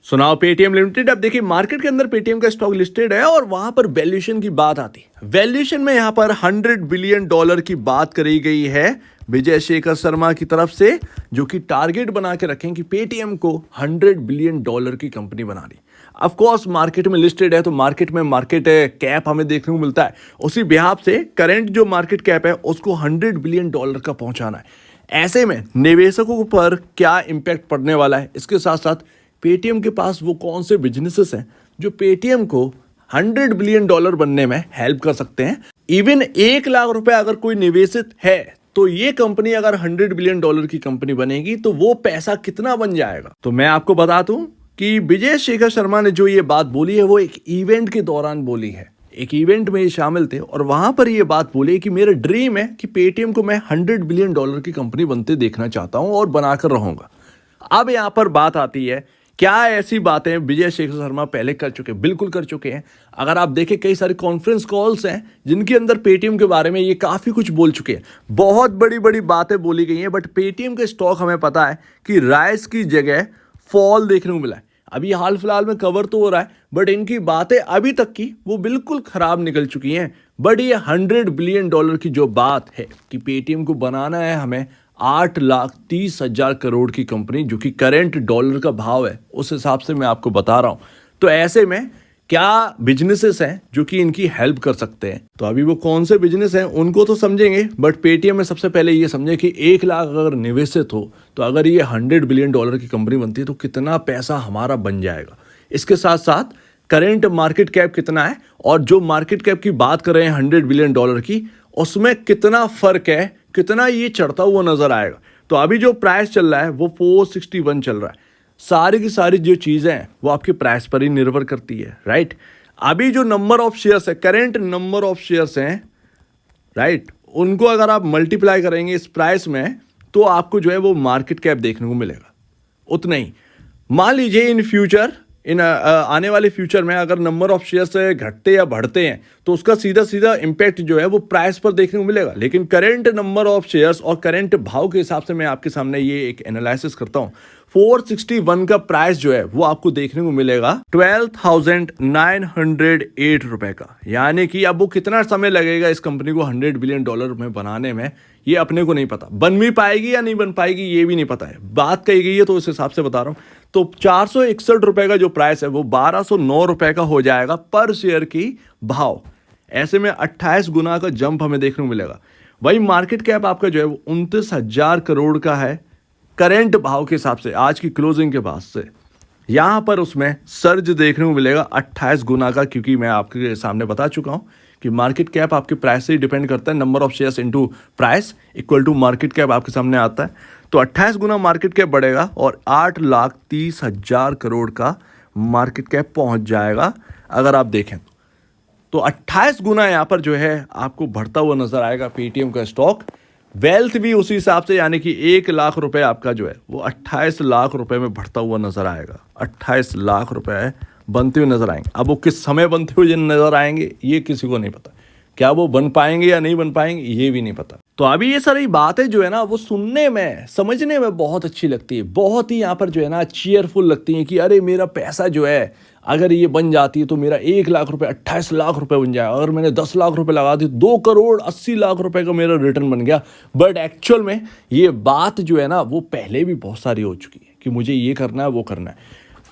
सुनाओ Paytm limited. अब देखिए मार्केट के अंदर पेटीएम का स्टॉक लिस्टेड है और वहां पर वैल्यूएशन की बात आती है। वैल्यूएशन में यहां पर $100 बिलियन की बात करी गई है विजय शेखर शर्मा की तरफ से, जो कि टारगेट बना के रखें कि पेटीएम को $100 बिलियन की कंपनी बनानी। ऑफ कोर्स मार्केट में लिस्टेड है तो मार्केट में मार्केट कैप हमें देखने को मिलता है, उसी बिहाफ से करंट जो मार्केट कैप है उसको $100 बिलियन का पहुंचाना है। ऐसे में निवेशकों पर क्या इंपैक्ट पड़ने वाला है, इसके साथ साथ पेटीएम के पास वो कौन से बिजनेसेस हैं जो पेटीएम को $100 बिलियन बनने में हेल्प कर सकते हैं। इवन 1 लाख रुपए अगर कोई निवेशित है तो ये कंपनी अगर $100 बिलियन की कंपनी बनेगी तो वो पैसा कितना बन जाएगा। तो मैं आपको बता दूं कि विजय शेखर शर्मा ने जो ये बात बोली है वो एक इवेंट के दौरान बोली है। एक इवेंट में ये शामिल थे और वहां पर ये बात बोली कि मेरा ड्रीम है कि पेटीएम को मैं $100 बिलियन की कंपनी बनते देखना चाहता हूं और बनाकर रहूंगा। अब यहां पर बात आती है, क्या ऐसी बातें विजय शेखर शर्मा पहले कर चुके? बिल्कुल कर चुके हैं। अगर आप देखें कई सारे कॉन्फ्रेंस कॉल्स हैं जिनके अंदर पेटीएम के बारे में ये काफी कुछ बोल चुके हैं, बहुत बड़ी बड़ी बातें बोली गई हैं। बट पेटीएम के स्टॉक हमें पता है कि राइज की जगह फॉल देखने को मिला है। अभी हाल फिलहाल में कवर तो हो रहा है बट इनकी बातें अभी तक की वो बिल्कुल खराब निकल चुकी हैं। बट ये $100 बिलियन की जो बात है कि पेटीएम को बनाना है हमें 8,30,000 करोड़ की कंपनी, जो कि करंट डॉलर का भाव है उस हिसाब से मैं आपको बता रहा हूं। तो ऐसे में क्या बिजनेसेस हैं जो कि इनकी हेल्प कर सकते हैं? तो अभी वो कौन से बिजनेस हैं उनको तो समझेंगे, बट पेटीएम में सबसे पहले ये समझे कि 1 लाख अगर निवेशित हो तो अगर ये $100 बिलियन की कंपनी बनती है तो कितना पैसा हमारा बन जाएगा। इसके साथ साथ करेंट मार्केट कैप कितना है और जो मार्केट कैप की बात कर रहे हैं $100 बिलियन की, उसमें कितना फर्क है, कितना ये चढ़ता हुआ नजर आएगा। तो अभी जो प्राइस चल रहा है वो 461 चल रहा है। सारी की सारी जो चीजें हैं वो आपके प्राइस पर ही निर्भर करती है, राइट। अभी जो नंबर ऑफ शेयर्स है, करेंट नंबर ऑफ शेयर्स हैं, राइट, उनको अगर आप मल्टीप्लाई करेंगे इस प्राइस में तो आपको जो है वो मार्केट कैप देखने को मिलेगा उतना ही। मान लीजिए इन फ्यूचर आने वाले फ्यूचर में अगर नंबर ऑफ शेयर्स घटते या बढ़ते हैं तो उसका सीधा सीधा इंपैक्ट जो है वो प्राइस पर देखने को मिलेगा। लेकिन करंट नंबर ऑफ शेयर्स और करंट भाव के हिसाब से मैं आपके सामने ये एक एनालिसिस करता हूं। 461 का प्राइस जो है वो आपको देखने को मिलेगा 12,908 रुपए का। यानी कि अब वो कितना समय लगेगा इस कंपनी को $100 बिलियन में बनाने में, ये अपने को नहीं पता। बन भी पाएगी या नहीं बन पाएगी ये भी नहीं पता है। बात कही गई है तो उस हिसाब से बता रहा हूं। तो 461 रुपए का जो प्राइस है वो 1209 रुपए का हो जाएगा पर शेयर की भाव। ऐसे में 28 गुना का जंप हमें देखने को मिलेगा। वही मार्केट कैप आपका जो है वो 29,000 करोड़ का है करेंट भाव के हिसाब से, आज की क्लोजिंग के बाद से। यहां पर उसमें सर्ज देखने को मिलेगा 28 गुना का, क्योंकि मैं आपके सामने बता चुका हूं कि मार्केट कैप आपके प्राइस से ही डिपेंड करता है। Number of shares into price equal to market cap आपके सामने आता है। तो 28 गुना मार्केट कैप बढ़ेगा और 8,30,000 करोड़ का मार्केट कैप पहुंच जाएगा अगर आप देखें तो 28 गुना यहाँ पर जो है आपको बढ़ता हुआ नजर आएगा पेटीएम का स्टॉक। वेल्थ भी उसी हिसाब से, यानी कि 1 लाख रुपए आपका जो है वो 28 लाख रुपए में बढ़ता हुआ नजर आएगा। 28 लाख रुपए बनते हुए नजर आएंगे। अब वो किस समय बनते हुए नजर आएंगे ये किसी को नहीं पता। क्या वो बन पाएंगे या नहीं बन पाएंगे ये भी नहीं पता। तो अभी ये सारी बातें जो है ना वो सुनने में समझने में बहुत अच्छी लगती है, बहुत ही यहाँ पर जो है ना चीयरफुल लगती है कि अरे मेरा पैसा जो है अगर ये बन जाती है तो मेरा 1 लाख रुपए 28 लाख रुपए बन जाएगा। अगर मैंने 10 लाख रुपए लगा दी 2,80,00,000 रुपए का मेरा रिटर्न बन गया। बट एक्चुअल में ये बात जो है ना वो पहले भी बहुत सारी हो चुकी है कि मुझे ये करना है वो करना है।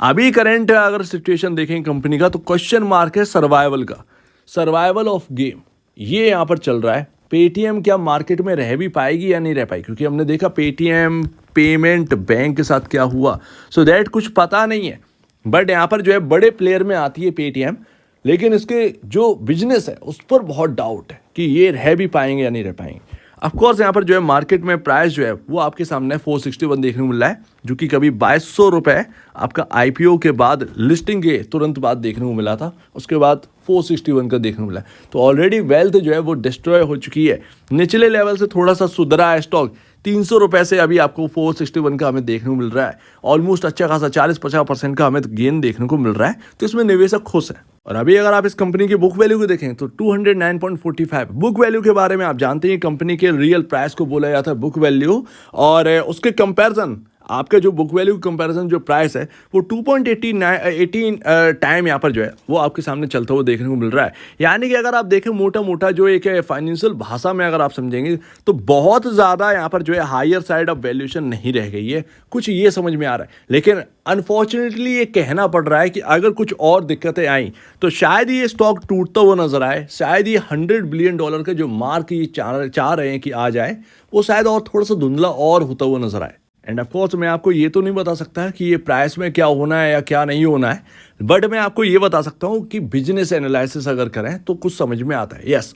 अभी करंट अगर सिचुएशन देखें कंपनी का तो क्वेश्चन मार्क है सर्वाइवल का, सर्वाइवल ऑफ गेम ये यहाँ पर चल रहा है। पेटीएम क्या मार्केट में रह भी पाएगी या नहीं रह पाएगी, क्योंकि हमने देखा पेटीएम पेमेंट बैंक के साथ क्या हुआ। सो दैट कुछ पता नहीं है। बट यहाँ पर जो है बड़े प्लेयर में आती है पेटीएम, लेकिन इसके जो बिजनेस है उस पर बहुत डाउट है कि ये रह भी पाएंगे या नहीं रह पाएंगे। ऑफकोर्स यहाँ पर जो है मार्केट में प्राइस जो है वो आपके सामने 461 देखने को मिल रहा है, जो कि कभी 2200 रुपए आपका आईपीओ के बाद लिस्टिंग के तुरंत बाद देखने को मिला था, उसके बाद 461 का देखने को मिला है। तो ऑलरेडी वेल्थ जो है वो डिस्ट्रॉय हो चुकी है। निचले लेवल से थोड़ा सा सुधरा है स्टॉक, 300 रुपए से अभी आपको 461 का हमें देखने को मिल रहा है। ऑलमोस्ट अच्छा खासा 40-50% का हमें गेन देखने को मिल रहा है। तो इसमें निवेशक खुश है। और अभी अगर आप इस कंपनी की बुक वैल्यू को देखें तो 209.45 बुक वैल्यू के बारे में आप जानते हैं कंपनी के रियल प्राइस को बोला जाता है बुक वैल्यू, और उसके कंपैरिजन आपका जो बुक वैल्यू कंपैरिजन जो प्राइस है वो 2.18 टाइम यहाँ पर जो है वो आपके सामने चलता हुआ देखने को मिल रहा है। यानी कि अगर आप देखें मोटा मोटा जो एक फाइनेंशियल भाषा में अगर आप समझेंगे तो बहुत ज़्यादा यहाँ पर जो है हायर साइड ऑफ वैल्यूएशन नहीं रह गई है, कुछ ये समझ में आ रहा है। लेकिन अनफॉर्चुनेटली ये कहना पड़ रहा है कि अगर कुछ और दिक्कतें आई तो शायद ये स्टॉक टूटता हुआ नजर आए, शायद ये $100 बिलियन का जो मार्क ये चाह रहे हैं कि आ जाए वो शायद और थोड़ा सा धुंधला और होता हुआ नजर आए। एंड ऑफ कोर्स मैं आपको ये तो नहीं बता सकता कि ये प्राइस में क्या होना है या क्या नहीं होना है, बट मैं आपको ये बता सकता हूँ कि बिजनेस एनालिसिस अगर करें तो कुछ समझ में आता है। यस,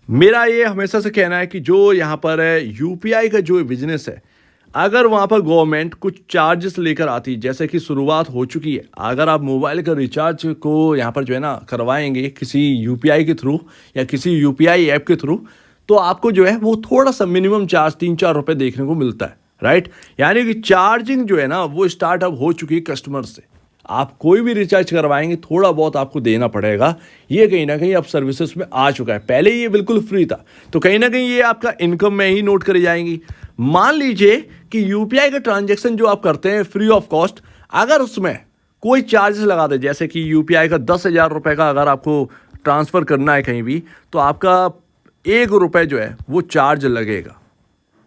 मेरा ये हमेशा से कहना है कि जो यहाँ पर यूपीआई का जो बिजनेस है, अगर वहाँ पर गवर्नमेंट कुछ चार्जेस लेकर आती, जैसे कि शुरुआत हो चुकी है, अगर आप मोबाइल का रिचार्ज को यहाँ पर जो है ना करवाएंगे किसी यूपीआई के थ्रू या किसी यूपीआई ऐप के थ्रू, तो आपको जो है वो थोड़ा सा मिनिमम चार्ज 3-4 रुपये देखने को मिलता है, राइट। यानी कि चार्जिंग जो है ना वो स्टार्टअप हो चुकी है कस्टमर से। आप कोई भी रिचार्ज करवाएंगे थोड़ा बहुत आपको देना पड़ेगा, ये कहीं ना कहीं अब सर्विसेज में आ चुका है। पहले ये बिल्कुल फ्री था, तो कहीं ना कहीं ये आपका इनकम में ही नोट करी जाएंगी। मान लीजिए कि यूपीआई का ट्रांजेक्शन जो आप करते हैं फ्री ऑफ कॉस्ट, अगर उसमें कोई चार्जेस लगा दे, जैसे कि यूपीआई का 10,000 रुपये का अगर आपको ट्रांसफ़र करना है कहीं भी, तो आपका 1 रुपये जो है वो चार्ज लगेगा,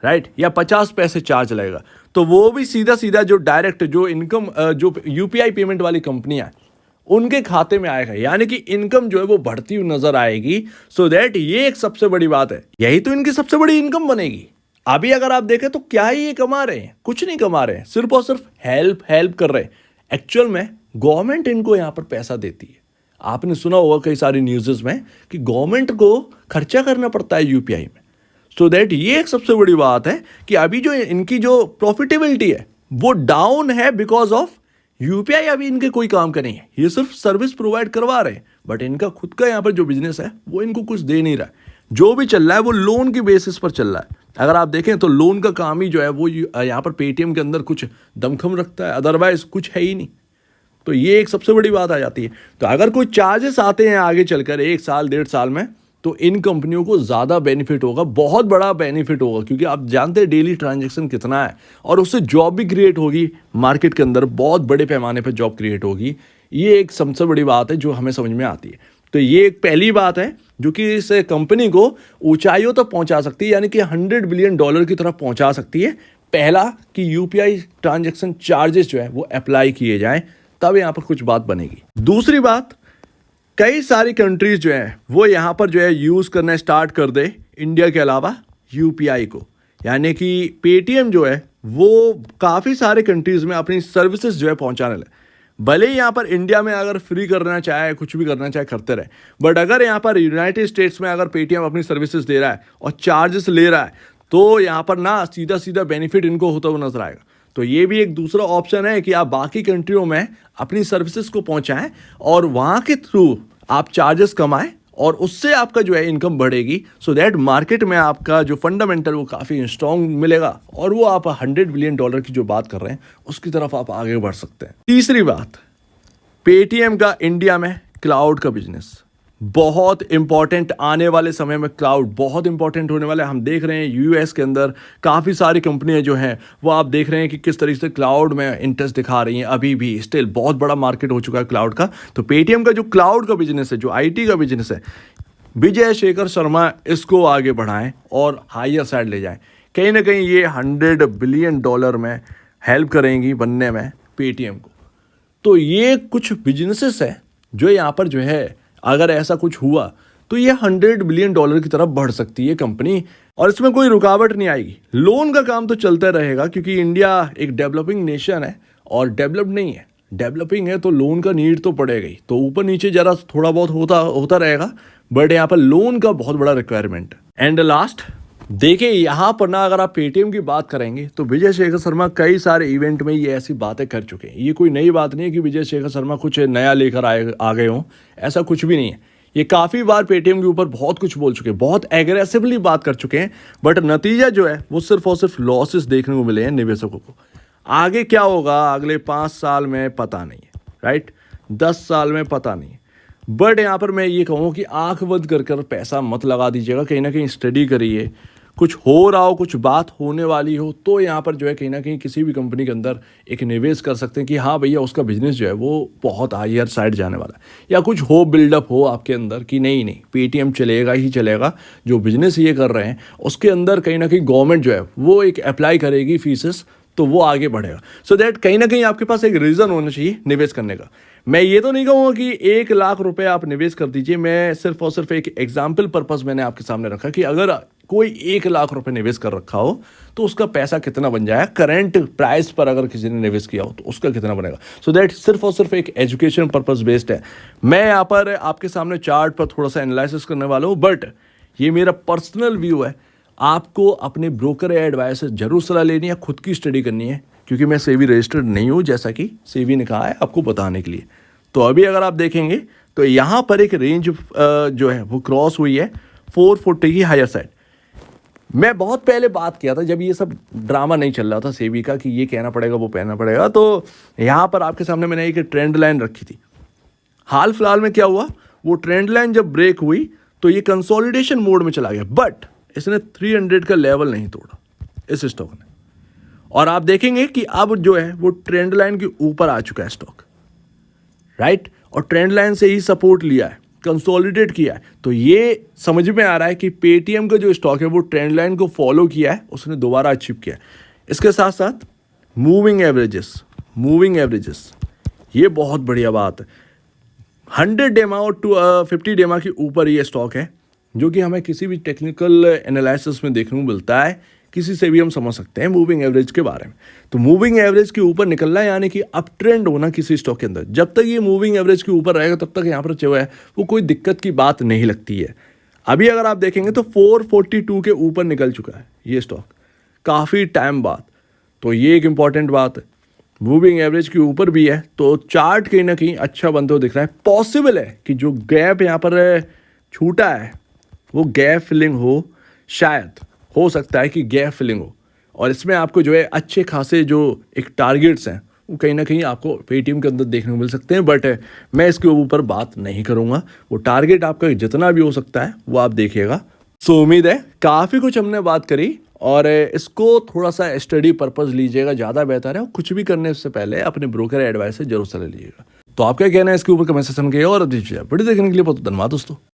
राइट, या 50 पैसे चार्ज लगेगा। तो वो भी सीधा सीधा जो डायरेक्ट जो इनकम जो यूपीआई पेमेंट वाली कंपनियां उनके खाते में आएगा। यानी कि इनकम जो है वो बढ़ती हुई नजर आएगी। सो दैट ये एक सबसे बड़ी बात है, यही तो इनकी सबसे बड़ी इनकम बनेगी। अभी अगर आप देखें तो क्या ही ये कमा रहे हैं, कुछ नहीं कमा रहे हैं, सिर्फ और सिर्फ हेल्प कर रहे हैं। एक्चुअल में गवर्नमेंट इनको यहाँ पर पैसा देती है। आपने सुना होगा कई सारी न्यूज़ में कि गवर्नमेंट को खर्चा करना पड़ता है यूपीआई में। सो दैट ये एक सबसे बड़ी बात है कि अभी जो इनकी जो प्रॉफिटेबिलिटी है वो डाउन है बिकॉज ऑफ यूपीआई। अभी इनके कोई काम का नहीं है, ये सिर्फ सर्विस प्रोवाइड करवा रहे हैं, बट इनका खुद का यहाँ पर जो बिजनेस है वो इनको कुछ दे नहीं रहा है। जो भी चल रहा है वो लोन की बेसिस पर चल रहा है। अगर आप देखें तो लोन का काम ही जो है वो यहाँ पर पेटीएम के अंदर कुछ दमखम रखता है, अदरवाइज कुछ है ही नहीं। तो ये एक सबसे बड़ी बात आ जाती है। तो अगर कोई चार्जेस आते हैं आगे चलकर 1 साल 1.5 साल में, तो इन कंपनियों को ज़्यादा बेनिफिट होगा, बहुत बड़ा बेनिफिट होगा, क्योंकि आप जानते हैं डेली ट्रांजैक्शन कितना है, और उससे जॉब भी क्रिएट होगी मार्केट के अंदर, बहुत बड़े पैमाने पर जॉब क्रिएट होगी। ये एक सबसे बड़ी बात है जो हमें समझ में आती है। तो ये एक पहली बात है जो कि इस कंपनी को ऊंचाइयों तक पहुंचा सकती है, यानी कि $100 बिलियन की तरफ पहुंचा सकती है। पहला कि यूपीआई ट्रांजैक्शन चार्जेस जो है वो अप्लाई किए जाएं, तब यहाँ पर कुछ बात बनेगी। दूसरी बात, कई सारी कंट्रीज जो है वो यहाँ पर जो है यूज़ करना स्टार्ट कर दे इंडिया के अलावा यूपीआई को। यानी कि पेटीएम जो है वो काफ़ी सारे कंट्रीज में अपनी सर्विसेज जो है पहुँचाने लगे। भले ही यहाँ पर इंडिया में अगर फ्री करना चाहे, कुछ भी करना चाहे करते रहे, बट अगर यहाँ पर यूनाइटेड स्टेट्स में अगर पेटीएम अपनी सर्विसेज दे रहा है और चार्जेस ले रहा है, तो यहाँ पर ना सीधा सीधा बेनिफिट इनको होता हुआ नजर आएगा। तो ये भी एक दूसरा ऑप्शन है कि आप बाकी कंट्रियों में अपनी सर्विसेज को पहुंचाएं और वहाँ के थ्रू आप चार्जेस कमाएं और उससे आपका जो है इनकम बढ़ेगी। सो दैट मार्केट में आपका जो फंडामेंटल वो काफ़ी स्ट्रॉन्ग मिलेगा और वो आप $100 बिलियन की जो बात कर रहे हैं उसकी तरफ आप आगे बढ़ सकते हैं। तीसरी बात, पेटीएम का इंडिया में क्लाउड का बिजनेस बहुत इंपॉर्टेंट, आने वाले समय में क्लाउड बहुत इंपॉर्टेंट होने वाला है। हम देख रहे हैं यूएस के अंदर काफ़ी सारी कंपनियां जो हैं वो आप देख रहे हैं कि किस तरीके से क्लाउड में इंटरेस्ट दिखा रही हैं। अभी भी स्टिल बहुत बड़ा मार्केट हो चुका है क्लाउड का। तो पेटीएम का जो क्लाउड का बिजनेस है, जो आईटी का बिजनेस है, विजय शेखर शर्मा इसको आगे बढ़ाएं और हायर साइड ले जाएं। कहीं ना कहीं ये $100 बिलियन में हेल्प करेंगी बनने में पेटीएम को। तो ये कुछ बिजनेसेस है जो यहाँ पर जो है अगर ऐसा कुछ हुआ तो ये $100 बिलियन की तरफ बढ़ सकती है कंपनी, और इसमें कोई रुकावट नहीं आएगी। लोन का काम तो चलता रहेगा क्योंकि इंडिया एक डेवलपिंग नेशन है और डेवलप्ड नहीं है। डेवलपिंग है तो लोन का नीड तो पड़ेगा ही, तो ऊपर नीचे जरा थोड़ा बहुत होता रहेगा, बट यहाँ पर लोन का बहुत बड़ा रिक्वायरमेंट। एंड लास्ट देखिए, यहाँ पर ना अगर आप पेटीएम की बात करेंगे तो विजय शेखर शर्मा कई सारे इवेंट में ये ऐसी बातें कर चुके हैं। ये कोई नई बात नहीं है कि विजय शेखर शर्मा कुछ नया लेकर आ गए हों, ऐसा कुछ भी नहीं है। ये काफ़ी बार पेटीएम के ऊपर बहुत कुछ बोल चुके हैं, बहुत एग्रेसिवली बात कर चुके हैं, बट नतीजा जो है वो सिर्फ और सिर्फ लॉसेस देखने को मिले हैं निवेशकों को। आगे क्या होगा अगले 5 साल में पता नहीं है, राइट, 10 साल में पता नहीं है। बट यहाँ पर मैं ये कहूँ कि आंख बंद कर पैसा मत लगा दीजिएगा, कहीं ना कहीं स्टडी करिए, कुछ हो रहा हो, कुछ बात होने वाली हो, तो यहाँ पर जो है कहीं ना कहीं किसी भी कंपनी के अंदर एक निवेश कर सकते हैं कि हाँ भैया उसका बिजनेस जो है वो बहुत हायर साइड जाने वाला है, या कुछ हो बिल्डअप हो आपके अंदर कि नहीं नहीं पेटीएम चलेगा ही चलेगा, जो बिजनेस ये कर रहे हैं उसके अंदर कहीं ना कहीं गवर्नमेंट जो है वो एक अप्लाई करेगी फीसेस, तो वो आगे बढ़ेगा। सो दैट कहीं ना कहीं आपके पास एक रीज़न होना चाहिए निवेश करने का। मैं ये तो नहीं कहूँगा कि 1 लाख रुपए आप निवेश कर दीजिए, मैं सिर्फ और सिर्फ एक एग्जाम्पल पर्पस मैंने आपके सामने रखा कि अगर कोई 1 लाख रुपए निवेश कर रखा हो तो उसका पैसा कितना बन जाए, करंट प्राइस पर अगर किसी ने निवेश किया हो तो उसका कितना बनेगा। सो दैट सिर्फ और सिर्फ एक एजुकेशन पर्पस बेस्ड है। मैं यहाँ पर आपके सामने चार्ट पर थोड़ा सा एनालिसिस करने वाला हूँ, बट ये मेरा पर्सनल व्यू है। आपको अपने ब्रोकर या एडवाइस से जरूर सलाह लेनी है, खुद की स्टडी करनी है, क्योंकि मैं सेबी रजिस्टर्ड नहीं हूँ जैसा कि सेबी ने कहा है आपको बताने के लिए। तो अभी अगर आप देखेंगे तो यहाँ पर एक रेंज जो है वो क्रॉस हुई है 440 की हायर साइड। मैं बहुत पहले बात किया था जब ये सब ड्रामा नहीं चल रहा था सेबी का कि ये कहना पड़ेगा वो कहना पड़ेगा, तो यहाँ पर आपके सामने मैंने एक ट्रेंड लाइन रखी थी। हाल फिलहाल में क्या हुआ, वो ट्रेंड लाइन जब ब्रेक हुई तो ये कंसोलिडेशन मोड में चला गया, बट इसने 300 का लेवल नहीं तोड़ा इस स्टॉक ने। और आप देखेंगे कि अब जो है वो ट्रेंड लाइन के ऊपर आ चुका है स्टॉक, राइट, और ट्रेंड लाइन से ही सपोर्ट लिया है, कंसोलिडेट किया है। तो ये समझ में आ रहा है कि पेटीएम का जो स्टॉक है वो ट्रेंड लाइन को फॉलो किया है, उसने दोबारा अचीव किया है। इसके साथ साथ मूविंग एवरेजेस ये बहुत बढ़िया बात है। 100 डेमा और 50 डेमा के ऊपर ये स्टॉक है, जो कि हमें किसी भी टेक्निकल एनालिसिस में देखने को मिलता है, किसी से भी हम समझ सकते हैं मूविंग एवरेज के बारे में। तो मूविंग एवरेज के ऊपर निकलना यानी कि अप ट्रेंड होना किसी स्टॉक के अंदर। जब तक ये मूविंग एवरेज के ऊपर रहेगा तब तक यहाँ पर जो है वो कोई दिक्कत की बात नहीं लगती है। अभी अगर आप देखेंगे तो 442 के ऊपर निकल चुका है ये स्टॉक काफ़ी टाइम बाद, तो ये एक इंपॉर्टेंट बात है। मूविंग एवरेज के ऊपर भी है, तो चार्ट कहीं ना कहीं अच्छा बनते हुए दिख रहा है। पॉसिबल है कि जो गैप यहाँ पर छूटा है वो गैप फिलिंग हो, शायद हो सकता है कि गैप फिलिंग हो, और इसमें आपको जो है अच्छे खासे जो एक टारगेट्स हैं वो कहीं ना कहीं आपको पेटीएम के अंदर देखने को मिल सकते हैं, बट मैं इसके ऊपर बात नहीं करूँगा। वो टारगेट आपका जितना भी हो सकता है वो आप देखिएगा। सो उम्मीद है काफ़ी कुछ हमने बात करी, और इसको थोड़ा सा स्टडी पर्पस लीजिएगा, ज़्यादा बेहतर है। और कुछ भी करने से पहले अपने ब्रोकर एडवाइस से जरूर सलाह लीजिएगा। तो आप क्या कहना है इसके ऊपर कमेंट सेक्शन में, और वीडियो देखने के लिए बहुत धन्यवाद दोस्तों।